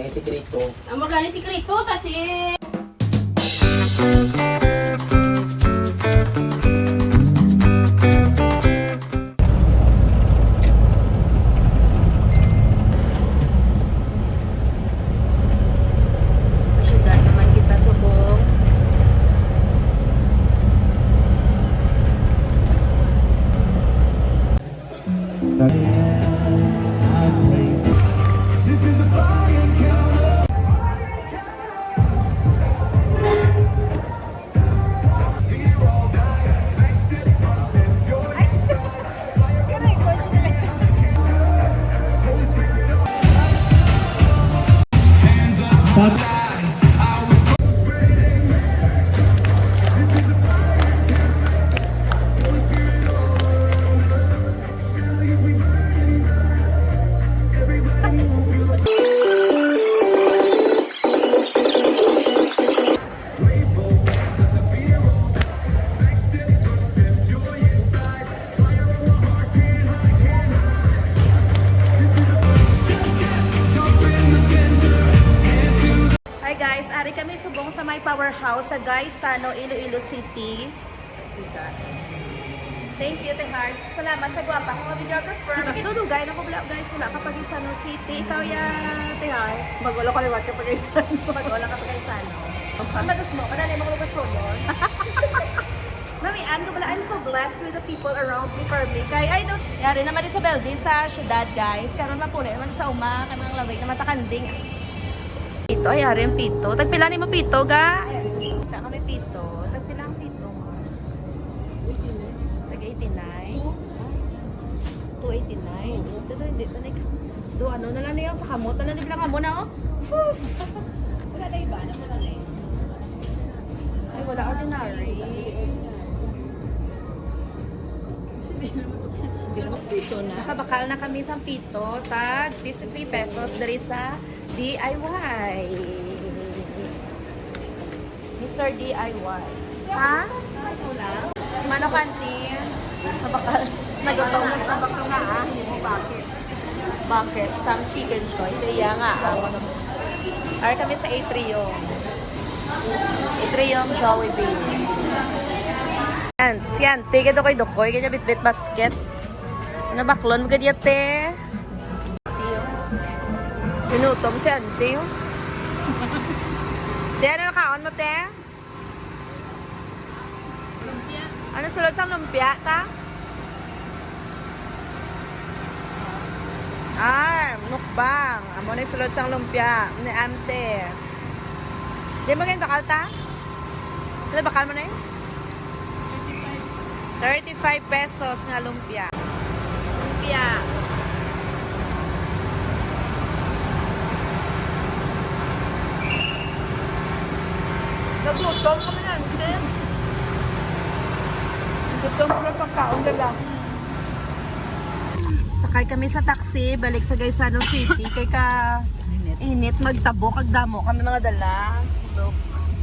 magani sikreto. Ang magaling si Krito kasi Masyudan naman kita subong. Hi guys, ari kami subong sa may powerhouse sa Gaisano, Iloilo City. Thank you, Tehar. Salamat sa gwapa ko videographer. Makitudugay na ko guys, wala ka Gaisano City. Ikaw ya, Tehar. Magulo ko liwat ka Gaisano. Magulo ka Gaisano. Ang matas mo, kananay mo ko kasulon. Mami, I'm so blessed with the people around me for me. Kaya I don't... Yari naman sa Beldi sa syudad guys. Karon mapuli naman sa uma, kami ng lawig na matakanding. Pito, ay ari ang pito. Tagpila ni mo pito, ga? Kita kami pito. Tagpila ang pito. Tag-89. 289. Dito, hindi. Do ano na lang niya sa kamot. Ano, di bilang kamot na, oh? Wala na iba. Wala na eh. Ay, wala ordinary. Pito na. Nakabakal na kami sa pito. Tag 53 pesos dari sa DIY. Mr. DIY. Ha? Mano kanti? Sa bakal. Nagutaw na sa bakal nga ah. Bakit? Bakit? Some chicken joy. Kaya nga ah. Ar kami sa Atrium. Atrium Jollibee. Yan. Siyan. Tigad ako yung dukoy. Kanya bit-bit basket. Ano baklon? Magad te. Pinutom si auntie. Te, ano nakaon mo, te? Lumpia. Ano sulod sa lumpia, ta? Ah, mukbang. Amo na sulod sa lumpia. Ni ante. Di mo ganyan bakal, ta? Ano bakal mo na yun? 35 pesos nga lumpia. Lumpia. Nagutom kami na, hindi. Nagutom ko lang pagkaon nila. Sakay kami sa taxi, balik sa Gaisano City. Kay ka init, magtabo, kagdamo kami mga dala.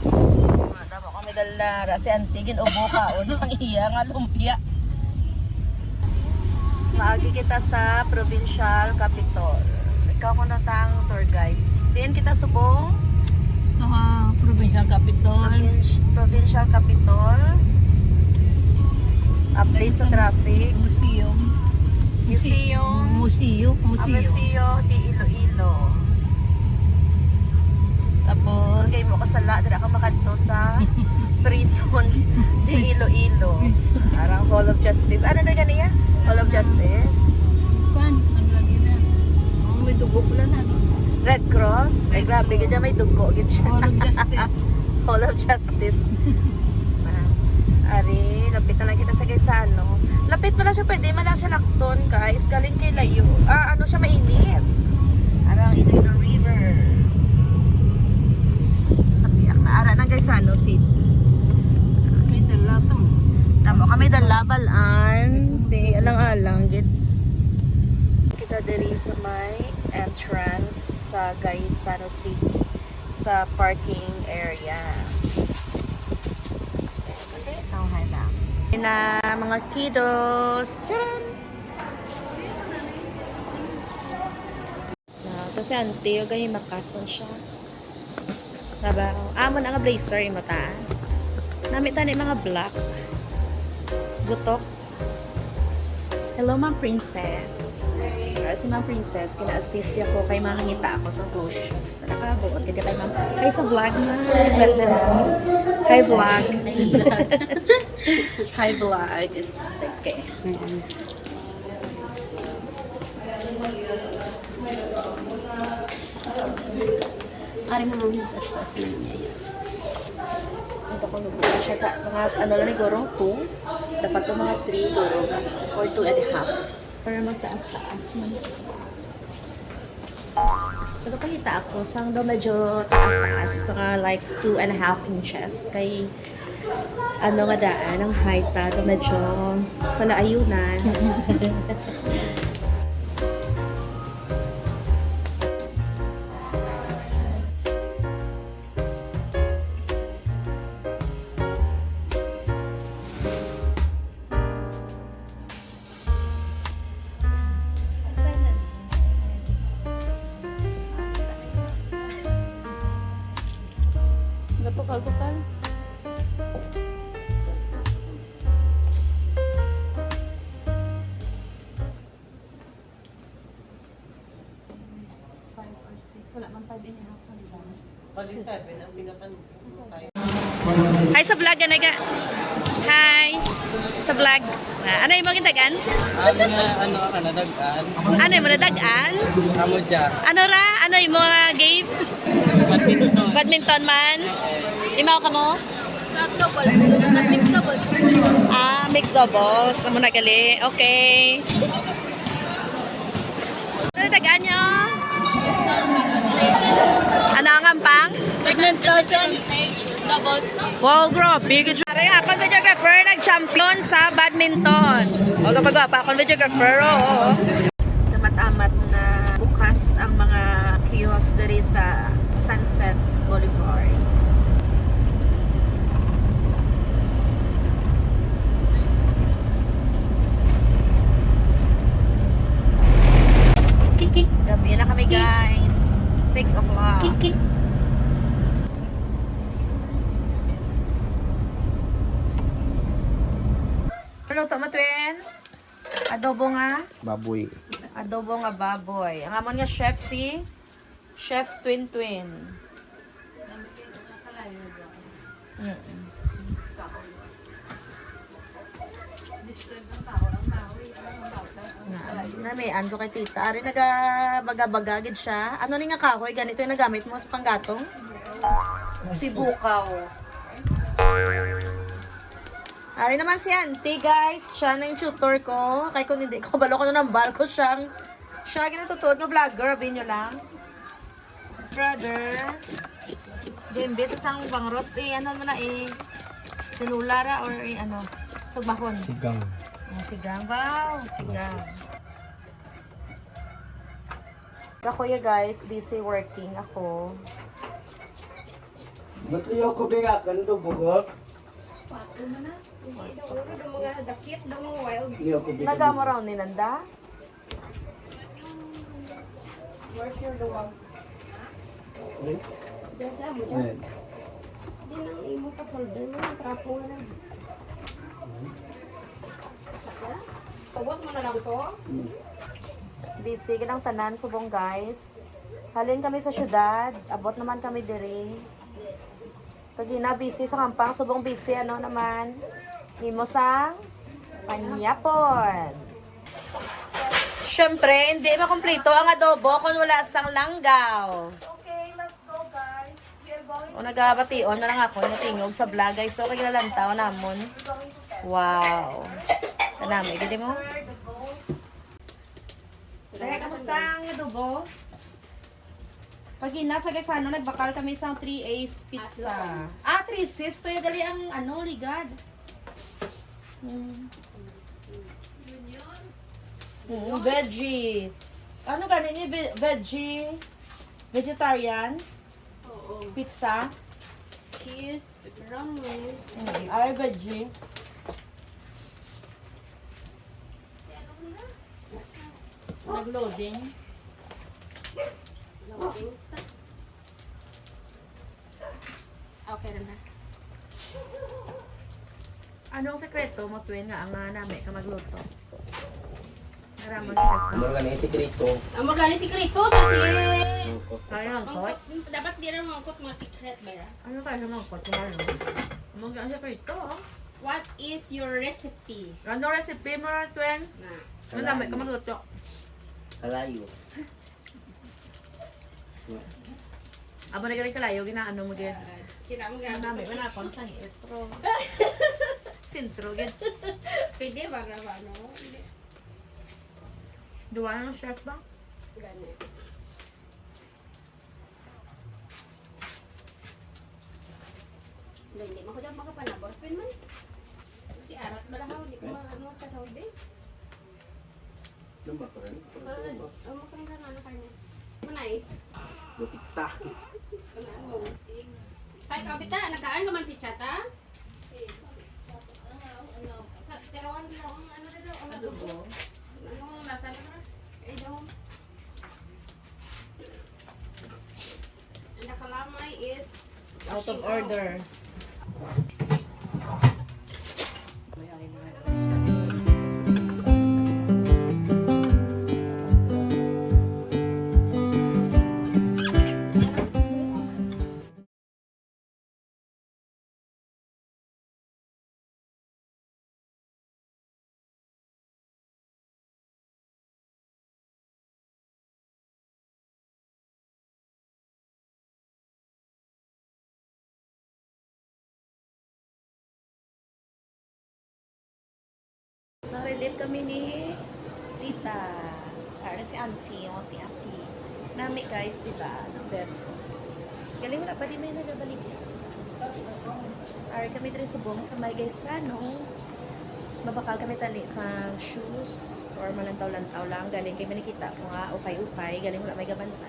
Mga damo kami dala. Rasi antigin, ubo kaon, sang iya nga lumpia. Maagi kita sa Provincial Capitol. Ikaw ko na tang tour guide. Diyan kita subong. sa Provincial Capitol. Provincial Capitol. Update sa traffic. Museum. Museo di Iloilo. Tapos Okay mo kasala dira ka makadto sa prison di Iloilo. Parang Hall of Justice. Ano na ganiya? Hall of Justice. kan ang lagi na. May dugo pala na. Red Cross. Ay grabe ka dyan, may dugo gid siya. All of Justice. Hall of Justice. Ari, lapit na lang kita sa Gaisano. Lapit pala siya, pwede man lang siya lakton guys. Galing kay Layo. Ano siya mainit. Arang Iloilo River. Sa piyak na ara ng Gaisano City. May dala to. Tamo kami dalabalan. Di alang-alang gid. Kita diri sa may entrance sa Gaisano City sa parking area. Na mga kiddos. Tcharan! Ito si auntie, o gahimakas man siya. Diba? Amo na nga blazer, imo ta. Namit tani mga black. Gutok. Hello, Ma'am Princess. Si Ma'am Princess, kina-assist ako kay makangita ako sa clothes shoes. Nakabuot kasi kay Ma'am. Kay sa vlog na. Hi vlog. Hi vlog. It's okay. Ari mo mga tas-tas na niya, yes. Ito ko nung siya ta, mga ano lang siguro, 2. Dapat to mga 3 siguro, or 2.5. Para magtaas-taas man. So, kapag ako, sang daw medyo taas-taas, mga like 2.5 inches. Kay, ano nga daan, ang height ta, daw medyo palaayunan. Bukal-bukal. Wala man 5.5 na diba? Pag 7 ang pinaka-size. Hi sa vlog, ganay ka. Hi. Sa vlog. Ano yung mga gintagan? Ano, dagaan. Ano yung mga dagaan? Amo dyan. Ano ra? Ano yung mga game? Badminton. Badminton man? Imaw ka mo? Sa doubles. Mixed doubles. Ah, mixed doubles. Amo na gali. Okay. Ano dagaan nyo? Ano ang ampang? Segment 1,000. Doubles. Wow, grabe. Aray, akong videographer nag-champion sa badminton. O kapag wapa, akong videographer, oo. Tamat-amat na bukas ang mga kiosk dari sa Sunset Boulevard. Gabi na kami guys. 6 o'clock. Ano to matwin? Adobo nga? Baboy. Adobo nga baboy. Ang amon nga chef si Chef Twin Twin. Na may ko kay tita. Ari naga-baga-bagagid siya. Ano ni nga kahoy? Ganito yung nagamit mo sa panggatong? Sibukaw. Ari naman si auntie guys. Siya na yung tutor ko. Kaya kung hindi ko balo ko na ng barko siyang siya ginatutod ng vlogger. Abin nyo lang. Brother. Dembe sa sang bangros ano mo na tinulara or ano sugmahon. Sigang. Sigang. Wow. Sigang. Ako ya guys. Busy working ako. Ba't ayaw ko bigakan do bugok? Ayaw ko bigakan. Nagamo raw ni Nanda. Ayan. Tawag mo na lang to. Busy ka ng tanan, subong guys. Halin kami sa syudad. Abot naman kami diri. Kagina busy sa kampang, subong busy ano naman. Himo sa Panyapon. Siyempre, hindi makumpleto ang adobo kung wala sang langgaw. Okay, let's go guys. We're going O nagabation na lang ako nga tingog sa vlog guys. So kaglalantaw namon. Wow. Kanami gidi mo. Kaya kamusta ang adobo? Pag nasa Gaisano, nagbakal kami sa 3A's Pizza. Ah, 3C's. Ito yung gali ang ano, ligad. Veggie. Ano ganin niya? Veggie? Vegetarian? Pizza? Cheese, pepperoni. Ay, veggie. Nag-loading. Okay rin na. Anong sekreto mo tuwin nga ang nami ka magluto? Naramon sekreto. Ano nga yung sikreto? Ang magaling sikreto kasi Kaya ko. dapat di rin mangkot mga secret ba? Ano kaya sa mga kotse nga yun? Ang sekreto. What is your recipe? Ano recipe mo tuwin? Ano nami ka magluto? Kalayo. Abo na galing kalayo, ginaano mo din. Kira mo Ang grabe. nami, wala akong sangitro. Sintro, gid. Pwede ba na ano? Hindi. Duwa na ng chef ba? Gani. Hindi mo ko dyan makapanabor. Pwede man. Kasi arat ba lang hindi ko ano sa tawag eh. Lumba ko rin. Ang makarin ka na ano kayo. Manay. Lupitsa. Tay kabita, nagaan ka man pichata? Teroan lang ano na daw, ang adobo. Ano ang lasa na? Eh daw. Ang nakalamay is Out of order. Na-relieve kami ni Tita. Para si Auntie, yung si Auntie. Nami guys, diba? Ng bed ko. Galing na pa, di may nagabalik. Ari kami dito subong sa may guys, ano? Mabakal kami tali sa shoes or malantaw-lantaw lang. Galing kami nakita ko nga, ukay-ukay. Galing wala may gabanta.